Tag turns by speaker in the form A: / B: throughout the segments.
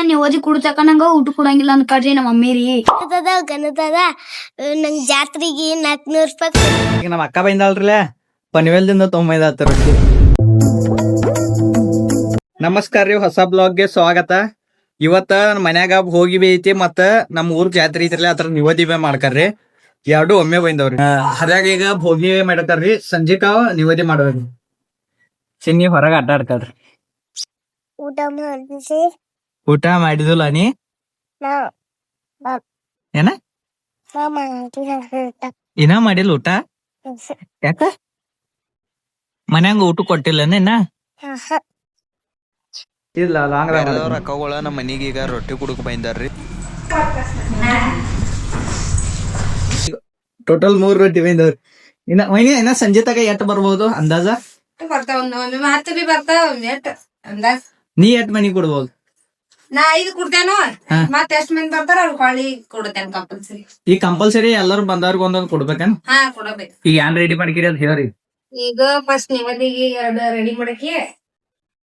A: ನೀವು ಓದಿ ಕುಡ್ತಕ ನಂಗ ಊಟ ಕೊಡಂಗಿಲ್ಲ ಅಂತ ಕಡ್ರಿ ನಮ್ಮ ಮಮ್ಮಿ ರೀ.
B: ಗಣತದ ನಂಗ್ ಜಾತ್ರೆಗೆ 400 ರೂಪಾಯಿ.
C: ಈಗ ನಮ್ಮ ಅಕ್ಕ ಬಂದಾಳ್ರಲ್ಲ ಪನ್ವೇಲ್ದಿಂದ 90 ರೊಟ್ಟಿ. ನಮಸ್ಕಾರ ರೀ, ಹೊಸ ಬ್ಲಾಗ್ಗೆ ಸ್ವಾಗತ. ಇವತ್ತ ಮನ್ಯಾಗ ಹೋಗಿ ಐತಿ ಮತ್ತ ನಮ್ಮ ಊರ್ ಜಾತ್ರೆ ಐತ್ರಲ್ಲ ಅದ್ರ ನಿವದಿ ಮಾಡ್ತಾರ್ರಿ. ಎರಡು ಒಮ್ಮೆ ಬಂದವ್ರಿ. ಹರ್ಯಾಗ ಈಗ ಭೋಗಿ ಮಾಡತಾರ್ರಿ, ಸಂಜಿಕ ನಿವದಿ ಮಾಡ್ಬೇಕ್ರಿ. ಚಿನ್ನಿ ಹೊರಗ ಆಟ ಆಡ್ತಾಳ್ರಿ. ಊಟ ಮಾಡಿದಿಲ್ಲ ನೀ? ಏನ ಇನ್ನ ಮಾಡಿಲ್ಲ ಊಟ? ಯಾಕ ಮನ್ಯಾಂಗ ಊಟ ಕೊಟ್ಟಿಲ್ಲ ಇನ್ನ? ಇಲ್ಲ ಲಾಂಗ್ ಅಕ್ಕಗಳ ನಮ್ಮ ಮನಿಗೆ ಈಗ ರೊಟ್ಟಿ ಕುಡಕ್ ಬಂದಾರ್ರಿ. ಟೋಟಲ್ 3 ರೊಟ್ಟಿ ಬಂದವ್ರಿ. ಇನ್ನ ಸಂಜೆ ತಗ ಎಟ್ ಬರ್ಬೋದು ಅಂದಾಜ? ನೀ ಎಟ್ ಮನಿಗ್ ಕೊಡ್ಬೋದು?
D: ನಾ 5 ಕೊಡ್ತೇನೋ, ಮತ್ತ ಎಷ್ಟ್ ಮಂದಿ ಬರ್ತಾರ ಅವ್ರ ಹೊಳ್ಳಿ ಕೊಡ್ತೇನೆ ಕಂಪಲ್ಸರಿ.
C: ಈ ಕಂಪಲ್ಸರಿ ಎಲ್ಲರೂ ಬಂದವ್ರಿಗೆ ಒಂದೊಂದ್ ಕೊಡ್ಬೇಕೇನ್?
D: ಹಾ ಕೊಡಬೇಕು.
C: ಈಗ ಏನ್ ರೆಡಿ ಮಾಡ್ಕಿರಿ ಅಂತ ಹೇಳ್ರಿ.
D: ಈಗ ಫಸ್ಟ್ ನಿವದಿಗೆ 2 ರೆಡಿ ಮಾಡಕ್ಕೆ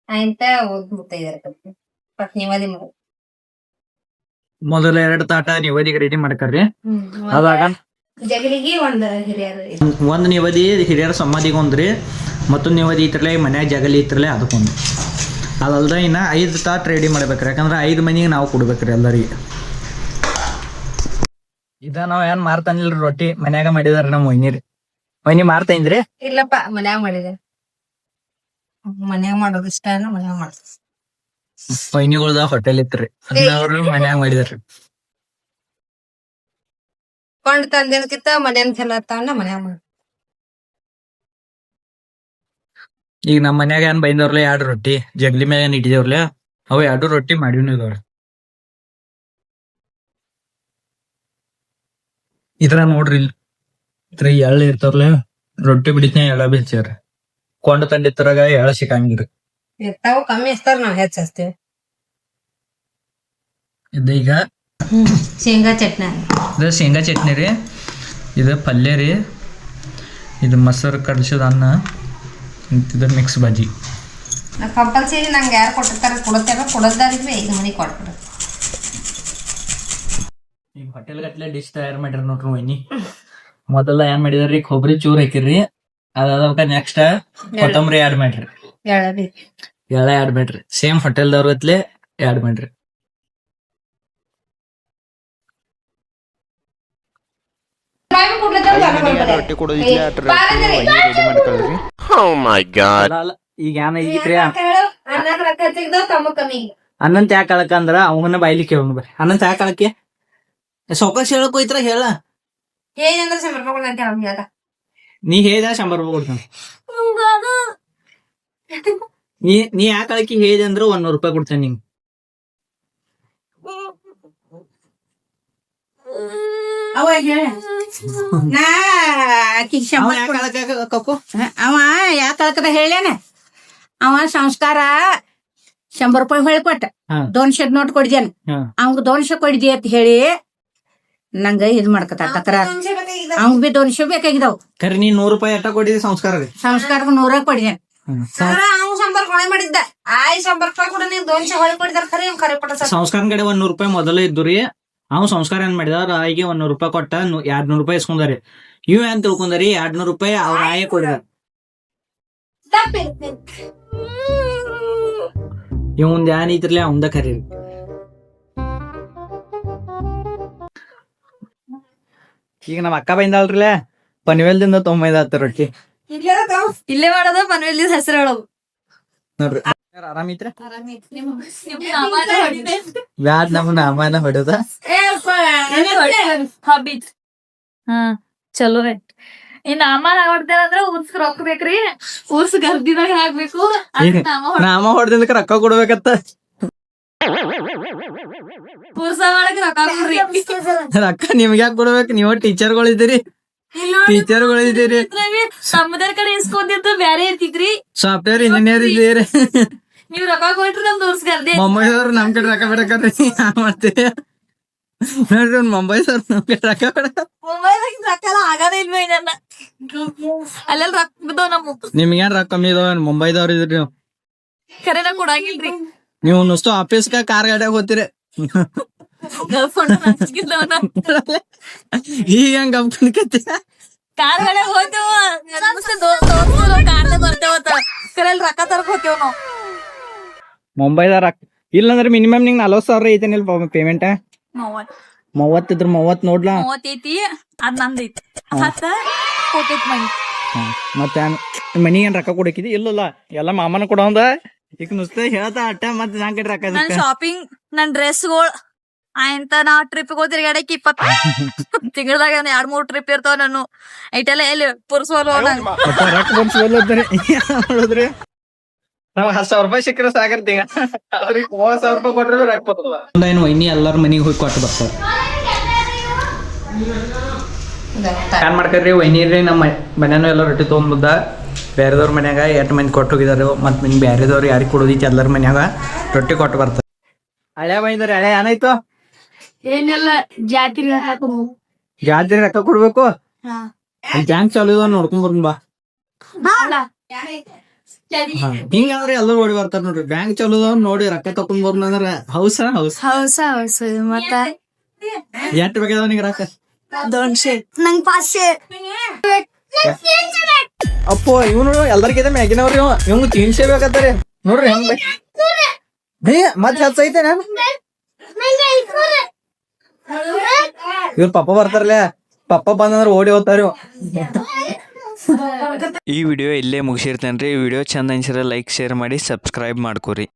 D: ಅಂತ ಹೋಗ್ಬಿಡ್ತಾ ಫಸ್ಟ್ ನಿವದಿ ಮಾಡ
C: ಮೊದಲ 2 ತಾಟ ನಿವದಿಗೆ ರೆಡಿ ಮಾಡ್ಕರ್ರಿ. ಅದಾಗ
D: ಜಗಲಿಗೆ ಒಂದ್ ಹಿರಿಯರು
C: ಒಂದ್ ನಿವದಿ ಹಿರಿಯರ ಸಮಾಧಿಗೆ ಒಂದ್ರಿ, ಮತ್ತೊಂದ್ ನಿವದಿ ಇತ್ರಲೆ ಮನ್ಯಾಗ ಜಗಲಿ ಇತ್ರಲೆ ಅದಕ್ಕೊಂದು. ಅದಲ್ದ ಇನ್ನ 5 ತಾಟ ರೆಡಿ ಮಾಡ್ಬೇಕ್ರಿ, ಯಾಕಂದ್ರ 5 ಮನಿಗೆ ನಾವು ಕೊಡ್ಬೇಕ್ರಿ ಎಲ್ಲರಿಗೆ. ಇದ ನಾವ್ ಏನ್ ಮಾರ್ತಾನಿಲ್ರಿ, ರೊಟ್ಟಿ ಮನ್ಯಾಗ ಮಾಡಿದಾರ ನಮ್ಮ ಮೊಯ್ನಿರಿ. ಮೊಯ್ನಿ ಮಾರ್ತೇನ್ರಿ?
D: ಇಲ್ಲಪ್ಪ ಮನ್ಯಾಗ ಮಾಡಿದೆ. ಮನ್ಯಾಗ ಮಾಡೋದು ಇಷ್ಟ ಮನ್ಯಾಗ ಮಾಡೋದು.
C: ಮೊಯ್ನಿಗಳ್ದ ಹೋಟೆಲ್ ಇತ್ರಿ, ಅವ್ರು ಮನ್ಯಾಗ ಮಾಡಿದಾರ್ರಿ.
D: ಕೊಂಡ್ ತಂದೇನಕ್ಕಿಂತ ಮನ್ಯಾನ ಚಲೋ ತಗೊಂಡ ಮನ್ಯಾಗ ಮಾಡ.
C: ಈಗ ನಮ್ ಮನ್ಯಾಗ ಏನ್ ಬೈದವ್ರಲ್ಲ 2 ರೊಟ್ಟಿ ಜಗ್ಲಿ ಮ್ಯಾಗ ಏನ್ ಇಟ್ಟಿದೇವ್ರಲ್ಲ ಅವ 2 ರೊಟ್ಟಿ ಮಾಡಿವ್ನ ಇದಾವ್ರಿ. ಇದ್ರ ನೋಡ್ರಿ, ಇದ್ರ ಎಳ್ಳ ಇರ್ತಾವ್ರಲ್ಲ, ರೊಟ್ಟಿ ಬಿಡಿತ ಎಳ್ಳ ಬಿಡ್ಸ್ಯಾರ. ಕೊಂಡ ತಂಡಿತ್ತರಾಗ ಎಳ್ಳ ಸಿಕ್ಕಂಗಿರಿ.
D: ಇರ್ತಾವ ಕಮ್ಮಿ ಇರ್ತಾರ, ನಾವ್ ಹೆಚ್ಚ್ ಹಚ್ತೇವಿ.
C: ಇದೀಗ
D: ಶೇಂಗಾ ಚಟ್ನಿ.
C: ಇದು ಶೇಂಗಾ ಚಟ್ನಿ ರೀ, ಇದು ಪಲ್ಯ ರೀ, ಇದು ಮೊಸರು ಕಡ್ಸದ ಅನ್ನ, ಇದು ಮಿಕ್ಸ್ ಬಾಜಿ.
D: ಕಂಪಲ್ಸರಿ ನಂಗೆ ಯಾರು ಕೊಟ್ಟಿರ್ತಾರ ಕೊಡುತ್ತೇವೆ, ಕೊಡೋದಾರಿದ್ವಿ 5 ಮನಿ ಕೊಟ್ಬಿಡ.
C: ಈಗ ಹೋಟೆಲ್ ಗಟ್ಲೆ ಡಿಶ್ ತಯಾರು ಮಾಡಿರ ನೋಡ್ರಿ ವೈನಿ. ಮೊದಲ ಏನ್ ಮಾಡಿದಾರ್ರಿ, ಕೊಬ್ಬರಿ ಚೂರ್ ಹಾಕಿರ್ರಿ, ಅದಾದ ನೆಕ್ಸ್ಟ್ ಕೊತ್ತಂಬರಿ ಆಡ್ ಮಾಡ್ರಿ, ಎಳ್ಳ ಆಡ್ ಮಾಡ್ರಿ. ಸೇಮ್ ಹೋಟೆಲ್ದವ್ರ ಗತ್ಲೆ ಆಡ್ ಮಾಡ್ರಿ. ಈಗ ಏನ ಈಗಿತ್ರಿ ಅನ್ನಂತ ಯಾಕೆ ಅಳಕಂದ್ರ ಅವನ ಬಾಯ್ಲಿ ಕೇಳೋಣ ಬರ್ರಿ. ಅನ್ನಂತ ಯಾಕೆ ಅಳಕೆ ಸೌಕಾಶ ಹೇಳಕ್ ಹೋಯ್ತ್ರ ಹೇಳ.
D: ಏನಂದ್ರೆ ಸಮರ್ಪಣೆ ಅಂತ ಹೇಳ.
C: ನೀ ಹೇಳ್ದ 100 ರೂಪಾಯಿ ಕೊಡ್ತಾನ. ನೀ ಯಾಕೆ ಅಳಕಿ ಹೇಳಿದೆ ಅಂದ್ರ 100 ರೂಪಾಯಿ ಕೊಡ್ತೇನೆ ನಿಂಗೆ.
D: ಅವ ಯಾಕ ಅಳಕದ ಹೇಳೇನ, ಅವ ಸಂಸ್ಕಾರ 100 ರೂಪಾಯಿ ಹೊಳಿ ಕೊಟ್ಟ, 200 ನೋಟ್ ಕೊಡಿದೇನ, ಅವಂಗ 200 ಕೊಡಿದಿ ಅಂತ ಹೇಳಿ ನಂಗ ಇದ್ ಮಾಡ್ಕತ ತಕರಾರ. ಅವಂಗ ಬಿ 200 ಬೇಕಾಗಿದಾವ್.
C: ಖರೆ ನೀ 100 ರೂಪಾಯಿ ಅಟ್ಟ ಕೊಡಿದಿ ಸಂಸ್ಕಾರಕ್ಕೆ
D: 100 ಕೊಡಿದೇನೆ. ಅವ್ನು 100 ಹೊಳೆ ಮಾಡಿದ್ದ, 100 ರೂಪಾಯಿ ಕೂಡ ನೀವು 200 ಹೊಳೆ ಕೊಡಿದಾರ. ಖರೆ ಖರೆ ಪಟ್ಟ
C: ಸಂಸ್ಕಾರ ಕಡೆ 100 ರೂಪಾಯಿ ಮೊದಲೇ ಇದ್ದು ರೀ. ಅವ್ ಸಂಸ್ಕಾರ ಏನ್ ಮಾಡಿದ, ಆಯಿಗೆ 100 ರೂಪಾಯಿ ಕೊಟ್ಟ 200 ರೂಪಾಯಿ ಇಸ್ಕೊಂಡಾರಿ. ಇವ್ ಏನ್ ತಿಳ್ಕೊಂಡಾರಿ, 200 ರೂಪಾಯಿ ಅವ್ರ ಆಯ ಕೊಡಿದಾರ. ಇವ್ ಮುಂದ್ ಏನ್ ಐತಿರ್ಲಿ ಅವಂದ ಖರೀ. ಈಗ ನಮ್ಮ ಅಕ್ಕ ಬಂದಾಳ್ರಲ್ಲ ಪನ್ವೇಲ್ದಿಂದ 90 ರೊಟ್ಟಿ.
A: ಇಲ್ಲೇ ಮಾಡೋದು ಪನ್ವೇಲ್ ಹೆಸರು ಹೇಳೋದು
C: ನೋಡ್ರಿ. ಆರಾಮಿತ್ರ ಬ್ಯಾಡ್ ನಮ್ ನಾಮನ ಹೊಡೋದ.
A: ಹಾ ಚಲೋ ಐತ್. ಇನ್ ನಾಮ ಹೊಡ್ದೇನಂದ್ರ ಊರ್ಸ್ ರೊಕ್ಕ ಬೇಕ್ರಿ, ಊರ್ಸ್ ಗರ್ದಿದಾಗ ಹಾಕ್ಬೇಕು.
C: ನಾಮ ಹೊಡ್ದಿಂದ ರೊಕ್ಕ ಕೊಡ್ಬೇಕತ್ತ.
A: ಊರ್ಸ ಮಾಡಕ್ ರೊಕ್ಕ ಕೊಡ್ರಿ.
C: ರೊಕ್ಕ ನಿಮ್ಗೆ ಯಾಕೆ ಕೊಡ್ಬೇಕು, ನೀವು ಟೀಚರ್ಗಳಿದ್ದೀರಿ. ಟೀಚರ್ಗಳಿದ್ದೀರಿ,
A: ಸಮುದಾಯ ಕಡೆ ಇಸ್ಕೊಂಡಿದ್ದು ಬ್ಯಾರೆ ಇರ್ತಿದ್ರಿ.
C: ಸಾಫ್ಟ್ವೇರ್ ಇಂಜಿನಿಯರ್ ಇದ್ದೀರಿ.
A: ನೀವ್ ರೊಕ್ಕ ಕೊಟ್ರಿ ನಮ್ದು ಊರ್ಸ್ ಗರ್ದೆ.
C: ಮುಂಬೈದವ್ರು ನಮ್ ಕಡೆ ರೊಕ್ಕ ಬೇಡಕ್ರಿ ಮತ್ತೆ ನೋಡ್ರಿ. ಮುಂಬೈ ಸರ್ ನಮ್ ಕಡೆ ರೊಕ್ಕ ಬೇಡ.
A: ಮುಂಬೈದಾಗ ರೊಕ್ಕ ಎಲ್ಲ ಆಗದೇ ಇಲ್ವೇ ನನ್ನ ಅಲ್ಲೆಲ್ಲ ರೊಕ್ಕ ಬಿದ್ದವ್. ನಮ್ಮ
C: ನಿಮ್ಗೇನ್ ರೊಕ್ಕ ಕಮ್ಮಿ ಇದಾವ, ಮುಂಬೈದವ್ರ ಇದ್ರಿ ನೀವು.
A: ಖರೆ ನಾ ಕೊಡಂಗಿಲ್ರಿ.
C: ನೀವು ನುಸ್ತು ಆಫೀಸ್ಗ ಕಾರ್ ಗಾಡಿಯಾಗ ಹೋಗ್ತೀರಿ ಈಗ ಹೆಂಗ್ ಗಮ್ಕತಿ
A: ಕಾರ್ ಗಾಡಿ ಹೋಗ್ತೇವ ಕಾರ್ಲೆ ಬರ್ತೇವತ್ತ ಕರೆಯಲ್ಲಿ ರೊಕ್ಕ ತರಕ್ ಹೋಗ್ತೇವ್ ನಾವ್.
C: ಮುಂಬೈದಾರ ಇಲ್ಲಂದ್ರೆ ಮಿನಿಮಮ್ ನಿಂಗ್ 40,000 ಐತೇನಿಲ್ಲ ಪೇಮೆಂಟ್. 30 ಇದ್ರ 30 ನೋಡ್ಲಾ
A: 30 ಐತಿ ಅದ್ ನಂದೈತಿ 10 ಹೋಗೈತಿ ಮನಿ.
C: ಮತ್ತೆ ಮನಿ ಏನ್ ರೊಕ್ಕ ಕೊಡಕಿದಿ ಇಲ್ಲಲ್ಲ ಎಲ್ಲ ಮಾಮನ ಕೊಡೋಂದ ಈಗ ನುಸ್ತ ಹೇಳ್ತಾ ಅಟ್ಟ ಮತ್ತೆ ನಾ ಕಡೆ ರೊಕ್ಕ
A: ನನ್ ಶಾಪಿಂಗ್ ನನ್ ಡ್ರೆಸ್ಗಳು ಆಯ್ತ ನಾ ಟ್ರಿಪ್ ತಿರ್ಗಾಡಕ್ಕೆ 20 ತಿಂಗಳದಾಗ 2-3 ಟ್ರಿಪ್ ಇರ್ತಾವ. ನಾನು ಐಟೆಲ್ಲ ಎಲ್ಲಿ ಪುರ್ಸೋಲ್
C: ರೊಕ್ಕ ಬಂದ್ರಿ ನೋಡಿದ್ರಿ ನಾವ್ 10,000 ರೂಪಾಯಿ ಸಿಕ್ಕರೆ ಸಾಕರ್ತೀಗ ಅವ್ರಿಗೆ 30,000 ರೂಪಾಯಿ ಕೊಟ್ರೆ ರೊಕ್ಕ ಬರ್ತದ. ಏನು ವೈನಿ ಎಲ್ಲಾರ ಮನಿಗೆ ಹೋಗಿ ಕೊಟ್ಟು ಬರ್ತಾರ. ಏನ್ ಮಾಡ್ಕರ್ರಿ ವೈನಿರಿ ನಮ್ಮ ಮನ್ಯಾನು ಎಲ್ಲ ರೊಟ್ಟಿ ತೊಗೊಂಡ್ಬುದ್ದ ಬೇರೆದವ್ರ ಮನ್ಯಾಗ 8 ಮಂದಿ ಕೊಟ್ಟು ಹೋಗಿದಾರೆ ಮತ್ ನಿನ್ ಬೇರೆದವ್ರು ಯಾರಿಗೆ ಕೊಡೋದಿತ್ತು ಎಲ್ಲರ ಮನ್ಯಾಗ ರೊಟ್ಟಿ ಕೊಟ್ಟು ಬರ್ತಾರ. ಹಳೆ ಬೈಂದ್ರಿ ಹಳೆ ಏನಾಯ್ತು
A: ಏನೆಲ್ಲ ಜಾತ್ರೆ
C: ಜಾತ್ರೆ ರೊಕ್ಕ ಕೊಡ್ಬೇಕು ಬ್ಯಾಂಕ್ ಚಾಲು ಇದ ನೋಡ್ಕೊಂಡ್ ಬರ್ನ್ ಬಾ. ಹಿಂಗಾದ್ರೆ ಎಲ್ಲರೂ ಓಡಿ ಬರ್ತಾರ ನೋಡ್ರಿ. ಬ್ಯಾಂಕ್ ಚಾಲು ಇದಾವ ನೋಡಿ ರೊಕ್ಕ ತಕೊಂಡ್ ಬರ್ನಂದ್ರ ಹೌಸ
A: ಮತ್ತ
C: ಎಷ್ಟ್ ಬೇಕಾದವ ನಿಂಗ ರೊಕ್ಕ
A: 200 ನಂಗ್ 500
C: ಅಪ್ಪೋ ಇವ್ನು ಎಲ್ಲರಿಗಿದ ಮ್ಯಾಗಿನವ್ರಿ ಇವ್ ತಿನ್ಸೇ ಬೇಕತ್ತಾರೆ ನೋಡ್ರಿ ಹೆಂಗ್ ಬೈ ಮತ್ ಹೆಚ್ಚ ಐತೆ ನಾನು ಇವ್ರ ಪಪ್ಪ ಬರ್ತಾರಲ್ಲ ಪಪ್ಪ ಬಂದಂದ್ರ ಓಡಿ ಹೋಗ್ತಾರ.
E: ಈ ವಿಡಿಯೋ ಇಲ್ಲೇ ಮುಗಿಸಿರ್ತೇನೆ ರೀ. ವಿಡಿಯೋ ಚಂದ ಅನ್ಸಿರ ಲೈಕ್ ಶೇರ್ ಮಾಡಿ ಸಬ್ಸ್ಕ್ರೈಬ್ ಮಾಡ್ಕೊರಿ.